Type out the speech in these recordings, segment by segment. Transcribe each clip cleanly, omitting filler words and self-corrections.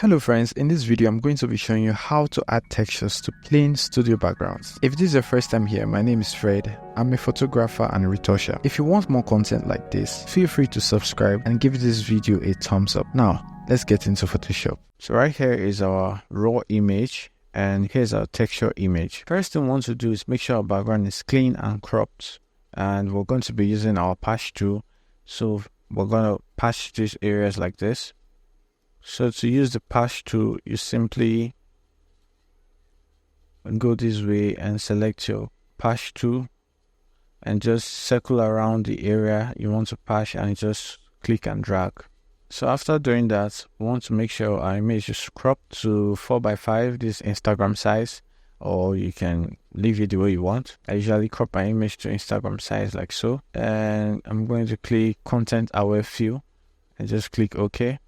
Hello friends, in this video I'm going to be showing you how to add textures to plain studio backgrounds. If this is your first time here, my name is Fred. I'm a photographer and retoucher. If you want more content like this, feel free to subscribe and give this video a thumbs up. Now, let's get into Photoshop. So right here is our raw image and here's our texture image. First thing we want to do is make sure our background is clean and cropped, and we're going to be using our patch tool. So we're going to patch these areas like this. So to use the patch tool, you simply go this way and select your patch tool and just circle around the area you want to patch and just click and drag. So after doing that, we want to make sure our image is cropped to 4:5, this Instagram size, or you can leave it the way you want. I usually crop my image to Instagram size like so, and I'm going to click Content Aware Fill and just click OK.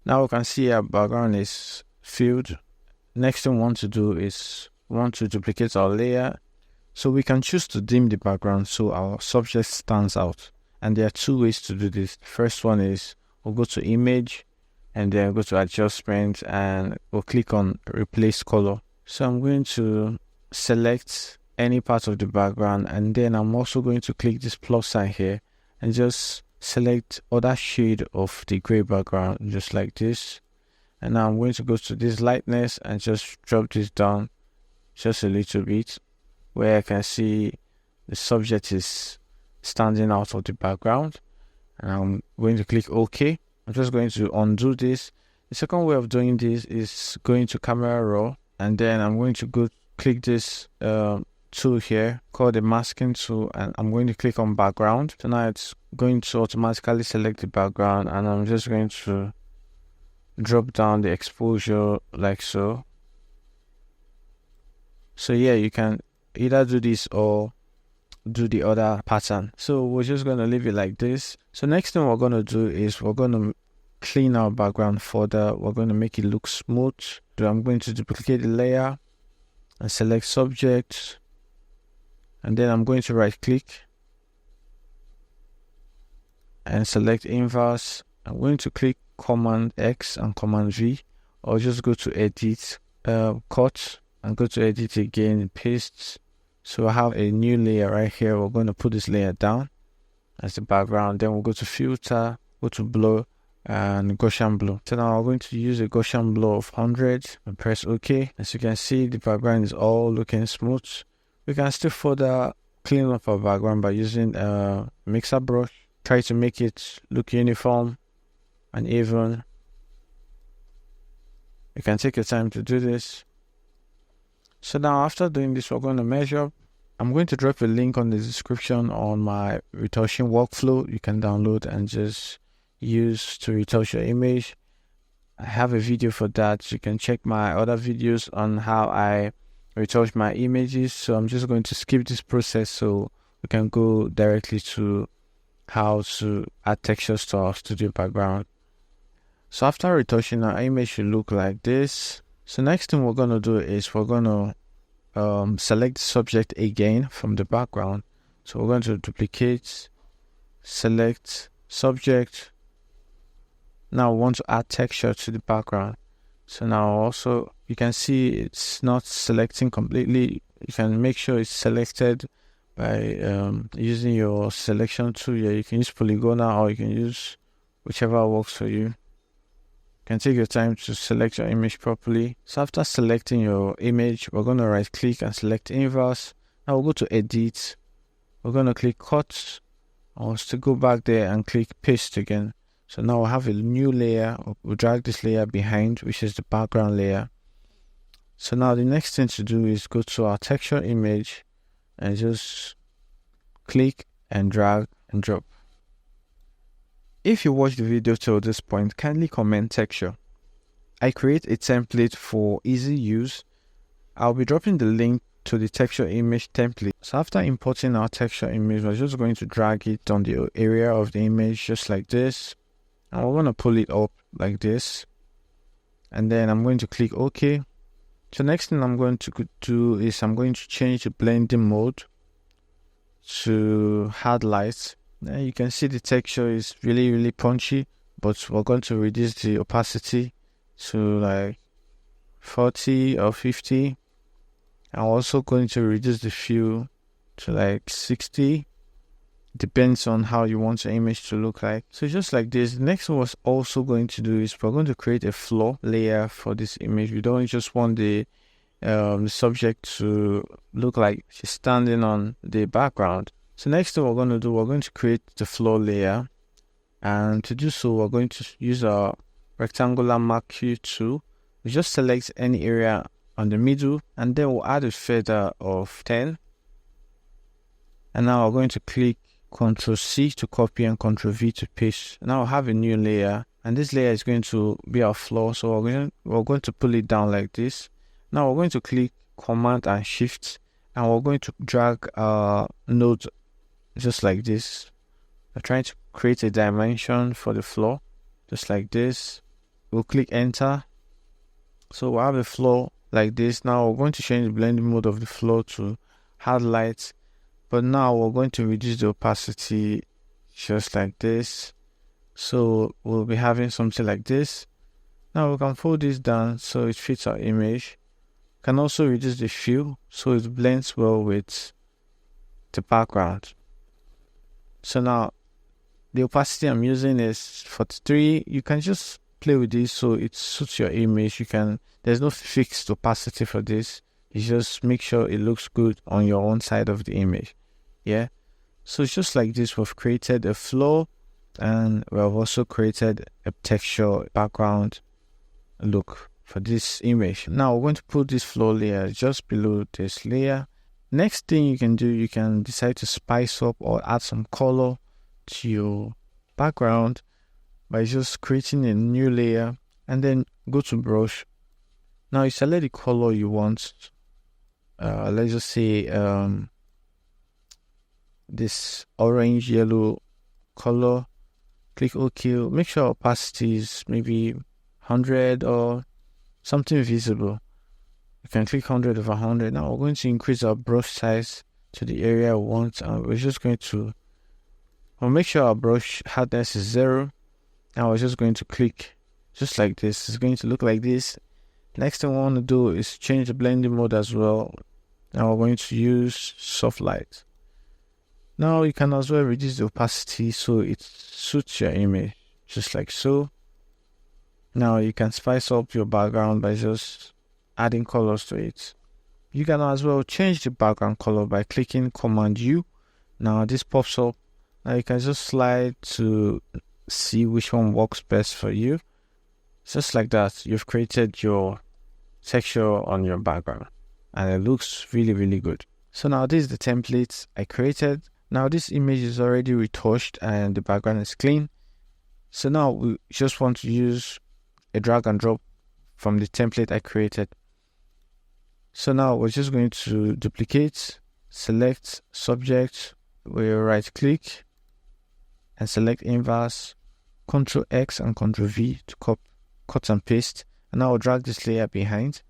Now we can see our background is filled. Next thing we want to do is we want to duplicate our layer. So we can choose to dim the background so our subject stands out. And there are two ways to do this. The first one is we'll go to Image and then go to Adjustment and we'll click on Replace Color. So I'm going to select any part of the background, and then I'm also going to click this plus sign here and just select other shade of the gray background, just like this. And now I'm going to go to this lightness and just drop this down just a little bit, where I can see the subject is standing out of the background. And I'm going to click OK. I'm just going to undo this. The second way of doing this is going to Camera Raw, and then I'm going to go click this tool here called the masking tool, and I'm going to click on background. So now it's going to automatically select the background, and I'm just going to drop down the exposure like so. So yeah, you can either do this or do the other pattern. So we're just going to leave it like this. So next thing we're going to do is we're going to clean our background further. We're going to make it look smooth. So I'm going to duplicate the layer and select subject, and then I'm going to right click and select inverse. I'm going to click Command X and Command V, or just go to Edit, Cut, and go to Edit again, Paste. So I have a new layer right here. We're going to put this layer down as the background. Then we'll go to Filter, go to Blur and Gaussian Blur. So now I'm going to use a Gaussian Blur of 100 and press OK. As you can see, the background is all looking smooth. We can still further clean up our background by using a mixer brush. Try to make it look uniform and even. You can take your time to do this. So now after doing this, we're going to measure. I'm going to drop a link on the description on my retouching workflow you can download and just use to retouch your image. I have a video for that. You can check my other videos on how I retouch my images. So I'm just going to skip this process so we can go directly to how to add textures to our studio background. So after retouching, our image should look like this. So next thing we're going to do is we're going to select the subject again from the background. So we're going to duplicate, select subject. Now we want to add texture to the background. So now also you can see it's not selecting completely. You can make sure it's selected by using your selection tool. Yeah, you can use polygonal or you can use whichever works for you. You can take your time to select your image properly. So after selecting your image, we're going to right click and select inverse. Now we'll go to Edit. We're going to click Cut. I'll still go back there and click Paste again. So now I have a new layer. We'll drag this layer behind, which is the background layer. So now the next thing to do is go to our texture image and just click and drag and drop. If you watched the video till this point, kindly comment texture. I create a template for easy use. I'll be dropping the link to the texture image template. So after importing our texture image, we're just going to drag it on the area of the image just like this. And we're going to pull it up like this. And then I'm going to click OK. So next thing I'm going to do is I'm going to change the blending mode to hard light. Now you can see the texture is really punchy, but we're going to reduce the opacity to like 40 or 50. I'm also going to reduce the fill to like 60. Depends on how you want your image to look like. So just like this. Next one was also going to do is we're going to create a floor layer for this image. We don't just want the subject to look like she's standing on the background. So next thing we're going to do, we're going to create the floor layer, and to do so we're going to use our rectangular mark tool. We just select any area on the middle, and then we'll add a feather of 10. And now we're going to click Ctrl+C to copy and Ctrl+V to paste. Now we'll have a new layer, and this layer is going to be our floor. So we're going to pull it down like this. Now we're going to click Command and Shift, and we're going to drag our node just like this. We're trying to create a dimension for the floor, just like this. We'll click Enter. So we'll have a floor like this. Now we're going to change the blending mode of the floor to hard light, but now we're going to reduce the opacity just like this. So we'll be having something like this. Now we can fold this down so it fits our image. We can also reduce the fill so it blends well with the background. So now the opacity I'm using is 43. You can just play with this so it suits your image. There's no fixed opacity for this. You just make sure it looks good on your own side of the image. Yeah. So it's just like this. We've created a floor, and we've also created a texture background look for this image. Now we're going to put this floor layer just below this layer. Next thing you can do, you can decide to spice up or add some color to your background by just creating a new layer, and then go to brush. Now you select the color you want. Let's just say this orange yellow color. Click OK. Make sure opacity is maybe 100 or something visible. You can click 100 over 100. Now we're going to increase our brush size to the area we want, and we're just going to make sure our brush hardness is 0. Now we're just going to click just like this. It's going to look like this. Next thing we want to do is change the blending mode as well. Now we're going to use soft light. Now you can as well reduce the opacity so it suits your image, just like so. Now you can spice up your background by just adding colors to it. You can as well change the background color by clicking Command U. Now this pops up. Now you can just slide to see which one works best for you. Just like that, you've created your texture on your background, and it looks really, really good. So now this is the template I created. Now this image is already retouched and the background is clean. So now we just want to use a drag and drop from the template I created. So now we're just going to duplicate, select subject, we right click and select inverse, Ctrl X and Ctrl V to cut and paste. And now I'll drag this layer behind.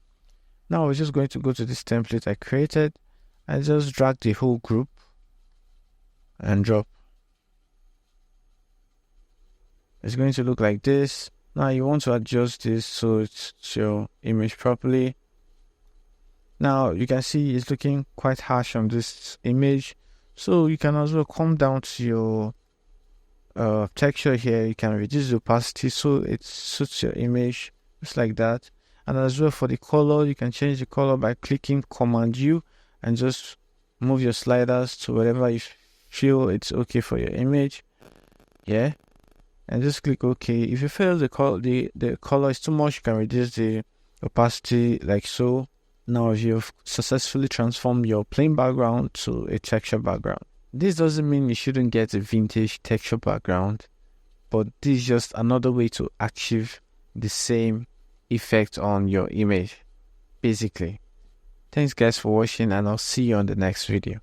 Now we're just going to go to this template I created and just drag the whole group and drop. It's going to look like this. Now you want to adjust this so it's your image properly. Now you can see it's looking quite harsh on this image, so you can as well come down to your texture here. You can reduce the opacity so it suits your image, just like that. And as well for the color, you can change the color by clicking Command U and just move your sliders to wherever you feel it's okay for your image. Yeah, and just click OK. If you feel the color is too much, you can reduce the opacity like so. Now you've successfully transformed your plain background to a texture background. This doesn't mean you shouldn't get a vintage texture background, but this is just another way to achieve the same effect on your image, basically. Thanks guys for watching, and I'll see you on the next video.